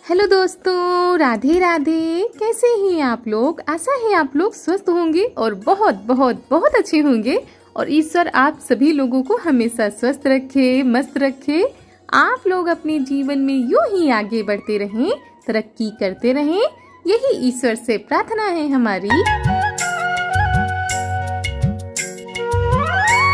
Hello दोस्तों, राधे राधे। कैसे हैं आप लोग? आशा है आप लोग स्वस्थ होंगे और बहुत बहुत बहुत अच्छे होंगे और ईश्वर आप सभी लोगों को हमेशा स्वस्थ रखे, मस्त रखे। आप लोग अपने जीवन में यूं ही आगे बढ़ते रहें, तरक्की करते रहें, यही ईश्वर से प्रार्थना है हमारी।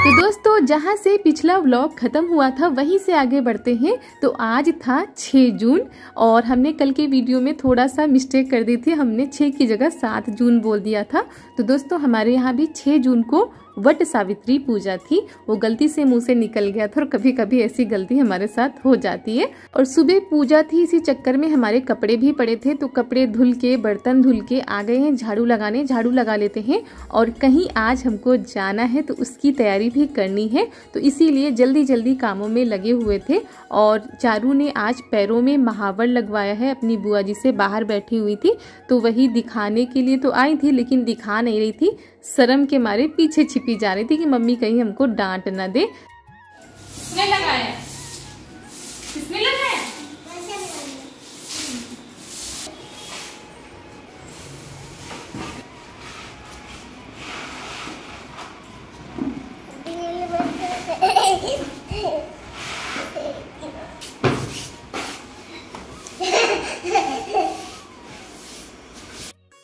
तो दोस्तों, जहाँ से पिछला व्लॉग खत्म हुआ था वहीं से आगे बढ़ते हैं। तो आज था 6 जून और हमने कल के वीडियो में थोड़ा सा मिस्टेक कर दी थी, हमने 6 की जगह 7 जून बोल दिया था। तो दोस्तों, हमारे यहाँ भी 6 जून को वट सावित्री पूजा थी, वो गलती से मुंह से निकल गया था और कभी कभी ऐसी गलती हमारे साथ हो जाती है। और सुबह पूजा थी, इसी चक्कर में हमारे कपड़े भी पड़े थे, तो कपड़े धुल के, बर्तन धुल के आ गए हैं झाड़ू लगाने। झाड़ू लगा लेते हैं और कहीं आज हमको जाना है तो उसकी तैयारी भी करनी है, तो इसीलिए जल्दी जल्दी कामों में लगे हुए थे। और चारू ने आज पैरों में महावर लगवाया है, अपनी बुआ जी से बाहर बैठी हुई थी तो वही दिखाने के लिए तो आई थी, लेकिन दिखा नहीं रही थी, शर्म के मारे पीछे छिपी जा रही थी कि मम्मी कहीं हमको डांट ना दे। किसने लगाया? किसने लगाया?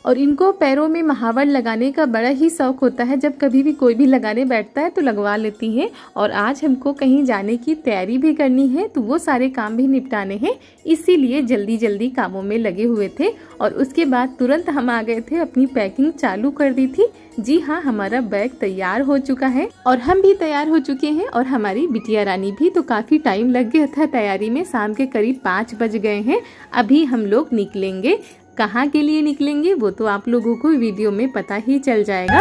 और इनको पैरों में महावर लगाने का बड़ा ही शौक होता है, जब कभी भी कोई भी लगाने बैठता है तो लगवा लेती हैं। और आज हमको कहीं जाने की तैयारी भी करनी है, तो वो सारे काम भी निपटाने हैं, इसीलिए जल्दी जल्दी कामों में लगे हुए थे। और उसके बाद तुरंत हम आ गए थे, अपनी पैकिंग चालू कर दी थी। जी हाँ, हमारा बैग तैयार हो चुका है और हम भी तैयार हो चुके हैं और हमारी बिटिया रानी भी। तो काफी टाइम लग गया था तैयारी में, शाम के करीब 5 बज गए हैं। अभी हम लोग निकलेंगे। कहाँ के लिए निकलेंगे वो तो आप लोगों को वीडियो में पता ही चल जाएगा।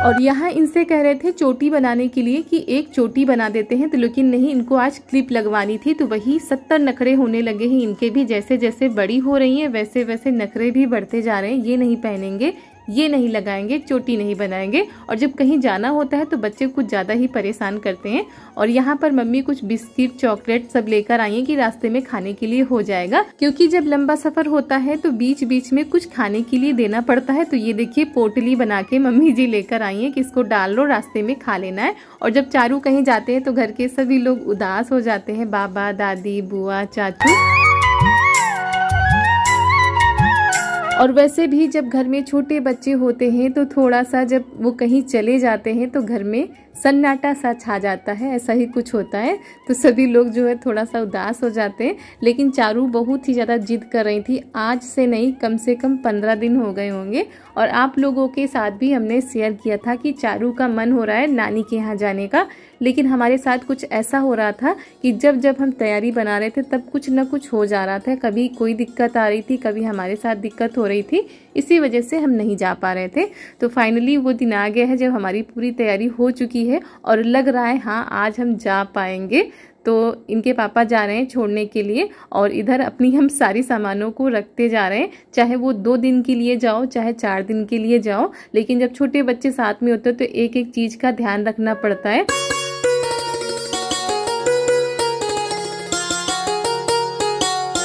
और यहाँ इनसे कह रहे थे चोटी बनाने के लिए कि एक चोटी बना देते हैं, तो लेकिन नहीं, इनको आज क्लिप लगवानी थी, तो वही 70 नखरे होने लगे हैं इनके भी। जैसे जैसे बड़ी हो रही हैं वैसे वैसे नखरे भी बढ़ते जा रहे हैं। ये नहीं पहनेंगे, ये नहीं लगाएंगे, चोटी नहीं बनाएंगे। और जब कहीं जाना होता है तो बच्चे कुछ ज़्यादा ही परेशान करते हैं। और यहाँ पर मम्मी कुछ बिस्किट, चॉकलेट सब लेकर आई हैं कि रास्ते में खाने के लिए हो जाएगा, क्योंकि जब लंबा सफर होता है तो बीच बीच में कुछ खाने के लिए देना पड़ता है। तो ये देखिए, पोटली बना के मम्मी जी लेकर आई हैं कि इसको डाल लो, रास्ते में खा लेना है। और जब चारू कहीं जाते हैं तो घर के सभी लोग उदास हो जाते हैं, बाबा, दादी, बुआ, चाचू। और वैसे भी जब घर में छोटे बच्चे होते हैं तो थोड़ा सा जब वो कहीं चले जाते हैं तो घर में सन्नाटा सा छा जाता है, ऐसा ही कुछ होता है। तो सभी लोग जो है थोड़ा सा उदास हो जाते हैं। लेकिन चारू बहुत ही ज़्यादा जिद कर रही थी, आज से नहीं, कम से कम 15 दिन हो गए होंगे। और आप लोगों के साथ भी हमने शेयर किया था कि चारू का मन हो रहा है नानी के यहाँ जाने का। लेकिन हमारे साथ कुछ ऐसा हो रहा था कि जब जब हम तैयारी बना रहे थे तब कुछ न कुछ हो जा रहा था, कभी कोई दिक्कत आ रही थी, कभी हमारे साथ दिक्कत हो रही थी, इसी वजह से हम नहीं जा पा रहे थे। तो फाइनली वो दिन आ गया है जब हमारी पूरी तैयारी हो चुकी है और लग रहा है हाँ आज हम जा पाएंगे। तो इनके पापा जा रहे हैं छोड़ने के लिए और इधर अपनी हम सारी सामानों को रखते जा रहे हैं, चाहे वो 2 दिन के लिए जाओ, चाहे 4 दिन के लिए जाओ। लेकिन जब छोटे बच्चे साथ में होते हैं तो एक एक चीज का ध्यान रखना पड़ता है।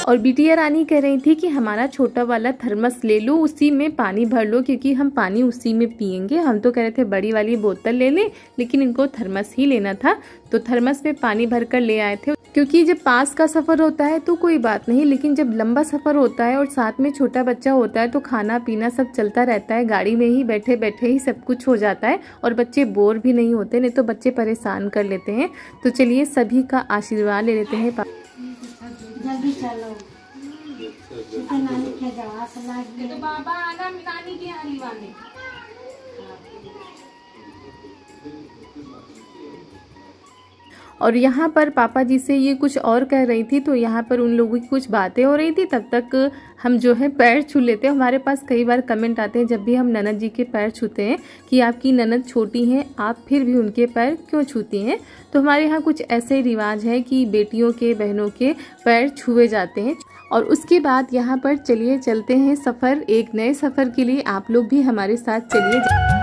और बिटिया रानी कह रही थी कि हमारा छोटा वाला थर्मस ले लो, उसी में पानी भर लो, क्योंकि हम पानी उसी में पियेंगे। हम तो कह रहे थे बड़ी वाली बोतल ले लें, लेकिन इनको थर्मस ही लेना था, तो थर्मस में पानी भर कर ले आए थे। क्योंकि जब पास का सफर होता है तो कोई बात नहीं, लेकिन जब लंबा सफर होता है और साथ में छोटा बच्चा होता है तो खाना पीना सब चलता रहता है, गाड़ी में ही बैठे बैठे ही सब कुछ हो जाता है और बच्चे बोर भी नहीं होते, नहीं तो बच्चे परेशान कर लेते हैं। तो चलिए सभी का आशीर्वाद ले लेते हैं। जल्दी चलो, नानी के तो बाबा आना नानी के यहाँ लिवाने। और यहाँ पर पापा जी से ये कुछ और कह रही थी, तो यहाँ पर उन लोगों की कुछ बातें हो रही थी, तब तक हम जो है पैर छू लेते हैं। हमारे पास कई बार कमेंट आते हैं जब भी हम ननद जी के पैर छूते हैं कि आपकी ननद छोटी हैं, आप फिर भी उनके पैर क्यों छूती हैं। तो हमारे यहाँ कुछ ऐसे रिवाज है कि बेटियों के, बहनों के पैर छुए जाते हैं। और उसके बाद यहाँ पर चलिए चलते हैं सफ़र, एक नए सफ़र के लिए आप लोग भी हमारे साथ चलिए।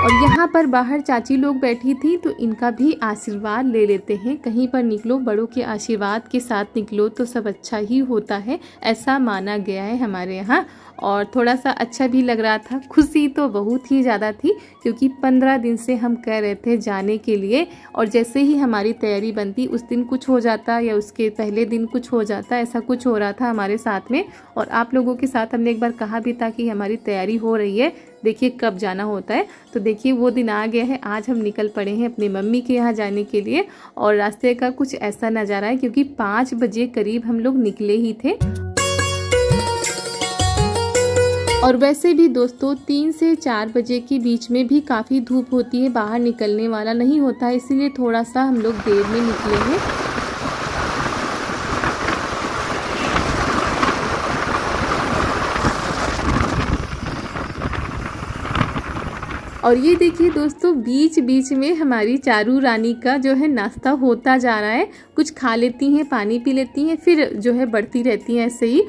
और यहाँ पर बाहर चाची लोग बैठी थी तो इनका भी आशीर्वाद ले लेते हैं। कहीं पर निकलो बड़ों के आशीर्वाद के साथ निकलो तो सब अच्छा ही होता है, ऐसा माना गया है हमारे यहाँ। और थोड़ा सा अच्छा भी लग रहा था, खुशी तो बहुत ही ज़्यादा थी क्योंकि 15 दिन से हम कह रहे थे जाने के लिए, और जैसे ही हमारी तैयारी बनती उस दिन कुछ हो जाता या उसके पहले दिन कुछ हो जाता, ऐसा कुछ हो रहा था हमारे साथ में। और आप लोगों के साथ हमने एक बार कहा भी था कि हमारी तैयारी हो रही है, देखिए कब जाना होता है। तो देखिए वो दिन आ गया है, आज हम निकल पड़े हैं अपनी मम्मी के यहाँ जाने के लिए। और रास्ते का कुछ ऐसा नज़ारा है क्योंकि 5 बजे करीब हम लोग निकले ही थे। और वैसे भी दोस्तों 3 से 4 बजे के बीच में भी काफ़ी धूप होती है, बाहर निकलने वाला नहीं होता है, इसीलिए थोड़ा सा हम लोग देर में निकले हैं। और ये देखिए दोस्तों बीच बीच में हमारी चारू रानी का जो है नाश्ता होता जा रहा है, कुछ खा लेती हैं, पानी पी लेती हैं, फिर जो है बढ़ती रहती हैं ऐसे ही।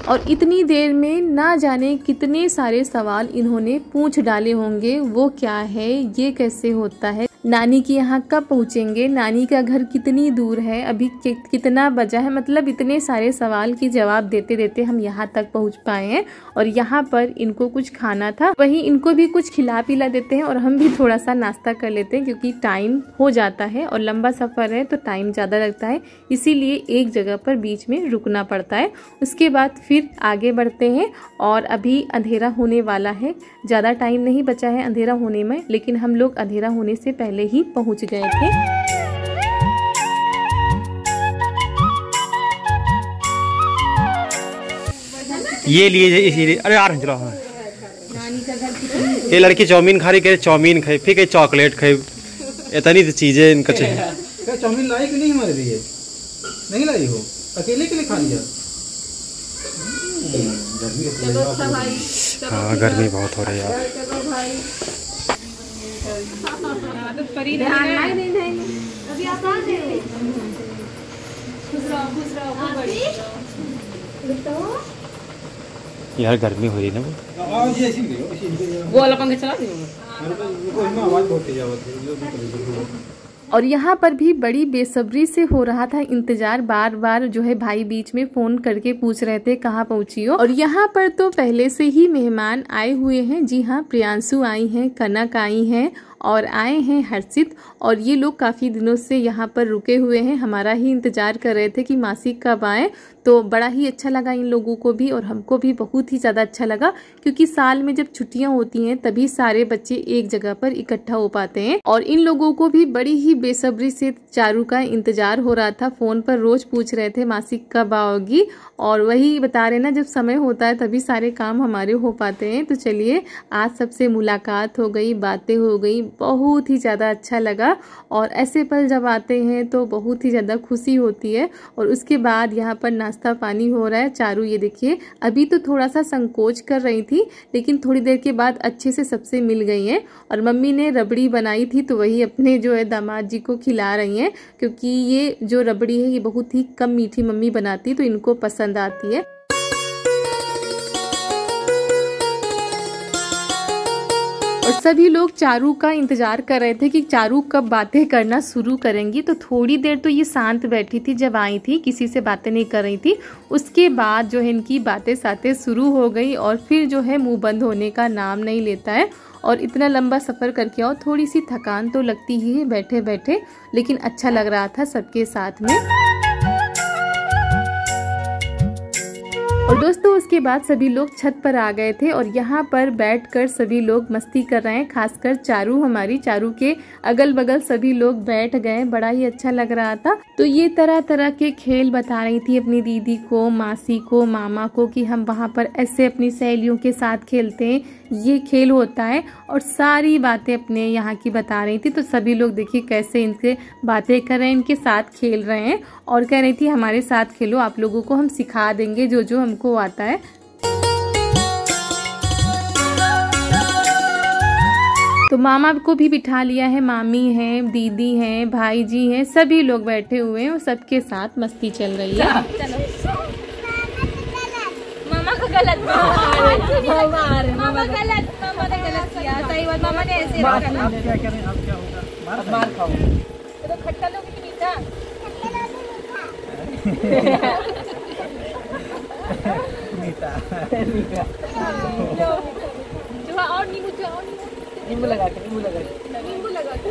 और इतनी देर में ना जाने कितने सारे सवाल इन्होंने पूछ डाले होंगे, वो क्या है, ये कैसे होता है, नानी के यहाँ कब पहुँचेंगे, नानी का घर कितनी दूर है, अभी कितना बजा है, मतलब इतने सारे सवाल के जवाब देते देते हम यहाँ तक पहुँच पाए हैं। और यहाँ पर इनको कुछ खाना था, वहीं इनको भी कुछ खिला पिला देते हैं और हम भी थोड़ा सा नाश्ता कर लेते हैं क्योंकि टाइम हो जाता है और लंबा सफ़र है तो टाइम ज़्यादा लगता है, इसीलिए एक जगह पर बीच में रुकना पड़ता है। उसके बाद फिर आगे बढ़ते हैं और अभी अंधेरा होने वाला है, ज़्यादा टाइम नहीं बचा है अंधेरा होने में, लेकिन हम लोग अंधेरा होने से पहले ही पहुंच गए थे। ये लिए इसीलिए, अरे यार चलो, हाँ ये लड़की चाउमीन खा रही, कह चाउमीन खाई, फिर कहीं चॉकलेट खाई, इतनी तो चीजें इनका चाहिए। चाउमीन लाई कि नहीं हमारे लिए? नहीं लाई हो, अकेले के लिए खा लिया। हाँ गर्मी बहुत हो रही है यार। यार गर्मी हो रही है ना, वो वाला पंखा चला दी। और यहाँ पर भी बड़ी बेसब्री से हो रहा था इंतजार, बार बार जो है भाई बीच में फोन करके पूछ रहे थे कहाँ पहुँची हो। और यहाँ पर तो पहले से ही मेहमान आए हुए हैं, जी हाँ प्रियांशु आई हैं, कनक आई हैं और आए हैं हर्षित, और ये लोग काफ़ी दिनों से यहाँ पर रुके हुए हैं, हमारा ही इंतज़ार कर रहे थे कि मासी कब आए। तो बड़ा ही अच्छा लगा इन लोगों को भी और हमको भी बहुत ही ज़्यादा अच्छा लगा क्योंकि साल में जब छुट्टियाँ होती हैं तभी सारे बच्चे एक जगह पर इकट्ठा हो पाते हैं। और इन लोगों को भी बड़ी ही बेसब्री से चारू का इंतज़ार हो रहा था, फ़ोन पर रोज़ पूछ रहे थे मासी कब आओगी, और वही बता रहे ना जब समय होता है तभी सारे काम हमारे हो पाते हैं। तो चलिए आज सबसे मुलाकात हो गई, बातें हो गई, बहुत ही ज़्यादा अच्छा लगा। और ऐसे पल जब आते हैं तो बहुत ही ज़्यादा खुशी होती है। और उसके बाद यहाँ पर नाश्ता पानी हो रहा है। चारू ये देखिए अभी तो थोड़ा सा संकोच कर रही थी लेकिन थोड़ी देर के बाद अच्छे से सबसे मिल गई हैं। और मम्मी ने रबड़ी बनाई थी तो वही अपने जो है दामाद जी को खिला रही हैं क्योंकि ये जो रबड़ी है ये बहुत ही कम मीठी मम्मी बनाती तो इनको पसंद आती है। और सभी लोग चारू का इंतजार कर रहे थे कि चारू कब बातें करना शुरू करेंगी। तो थोड़ी देर तो ये शांत बैठी थी, जब आई थी किसी से बातें नहीं कर रही थी। उसके बाद जो है इनकी बातें सातें शुरू हो गई और फिर जो है मुंह बंद होने का नाम नहीं लेता है। और इतना लंबा सफ़र करके आओ थोड़ी सी थकान तो लगती ही है बैठे बैठे, लेकिन अच्छा लग रहा था सबके साथ में। और दोस्तों उसके बाद सभी लोग छत पर आ गए थे और यहाँ पर बैठकर सभी लोग मस्ती कर रहे हैं, खासकर चारू, हमारी चारू के अगल बगल सभी लोग बैठ गए, बड़ा ही अच्छा लग रहा था। तो ये तरह तरह के खेल बता रही थी अपनी दीदी को, मासी को, मामा को कि हम वहाँ पर ऐसे अपनी सहेलियों के साथ खेलते हैं, ये खेल होता है, और सारी बातें अपने यहाँ की बता रही थी। तो सभी लोग देखिए कैसे इनसे बातें कर रहे हैं, इनके साथ खेल रहे हैं और कह रही थी हमारे साथ खेलो, आप लोगों को हम सिखा देंगे जो जो हमको आता है। तो मामा को भी बिठा लिया है, मामी हैं, दीदी हैं, भाई जी हैं, सभी लोग बैठे हुए हैं और सबके साथ मस्ती चल रही है। मामा को गलत मामा गलत किया, सही बात। मामा ने ऐसे आप क्या करें, आप क्या होगा, मार खाओ। तो खट्टा लोगे कि मीठा? मीठा जो और नींबू, जो और नींबू लगा के, नींबू लगा के, नींबू लगा के।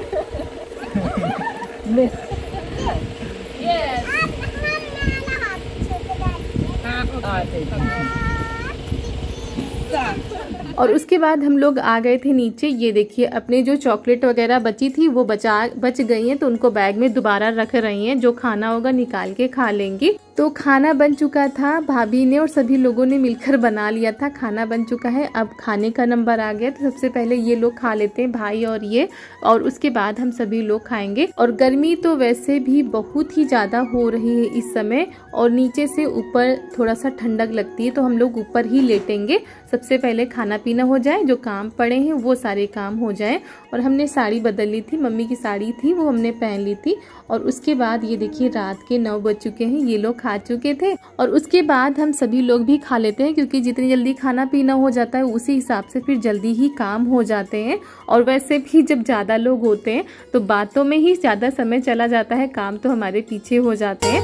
यस और उसके बाद हम लोग आ गए थे नीचे। ये देखिए अपने जो चॉकलेट वगैरह बची थी वो बच गई हैं, तो उनको बैग में दोबारा रख रही हैं। जो खाना होगा निकाल के खा लेंगी। तो खाना बन चुका था, भाभी ने और सभी लोगों ने मिलकर बना लिया था। खाना बन चुका है, अब खाने का नंबर आ गया। तो सबसे पहले ये लोग खा लेते हैं, भाई और ये, और उसके बाद हम सभी लोग खाएंगे। और गर्मी तो वैसे भी बहुत ही ज्यादा हो रही है इस समय, और नीचे से ऊपर थोड़ा सा ठंडक लगती है, तो हम लोग ऊपर ही लेटेंगे। सबसे पहले खाना पीना हो जाए, जो काम पड़े हैं वो सारे काम हो जाए। और हमने साड़ी बदल ली थी, मम्मी की साड़ी थी वो हमने पहन ली थी। और उसके बाद ये देखिए रात के 9 बज चुके हैं, ये लोग खा चुके थे। और उसके बाद हम सभी लोग भी खा लेते हैं, क्योंकि जितनी जल्दी खाना पीना हो जाता है उसी हिसाब से फिर जल्दी ही काम हो जाते हैं। और वैसे भी जब ज्यादा लोग होते हैं तो बातों में ही ज्यादा समय चला जाता है, काम तो हमारे पीछे हो जाते हैं।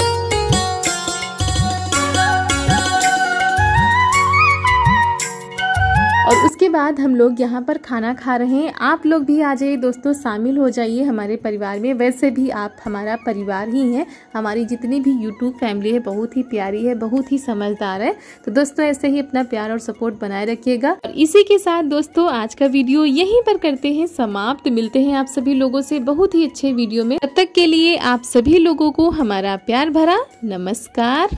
और उसके बाद हम लोग यहाँ पर खाना खा रहे हैं। आप लोग भी आ जाइए दोस्तों, शामिल हो जाइए हमारे परिवार में। वैसे भी आप हमारा परिवार ही हैं। हमारी जितनी भी यूट्यूब फैमिली है बहुत ही प्यारी है, बहुत ही समझदार है। तो दोस्तों ऐसे ही अपना प्यार और सपोर्ट बनाए रखिएगा। और इसी के साथ दोस्तों आज का वीडियो यहीं पर करते हैं समाप्त। मिलते हैं आप सभी लोगों से बहुत ही अच्छे वीडियो में। तब तक के लिए आप सभी लोगों को हमारा प्यार भरा नमस्कार।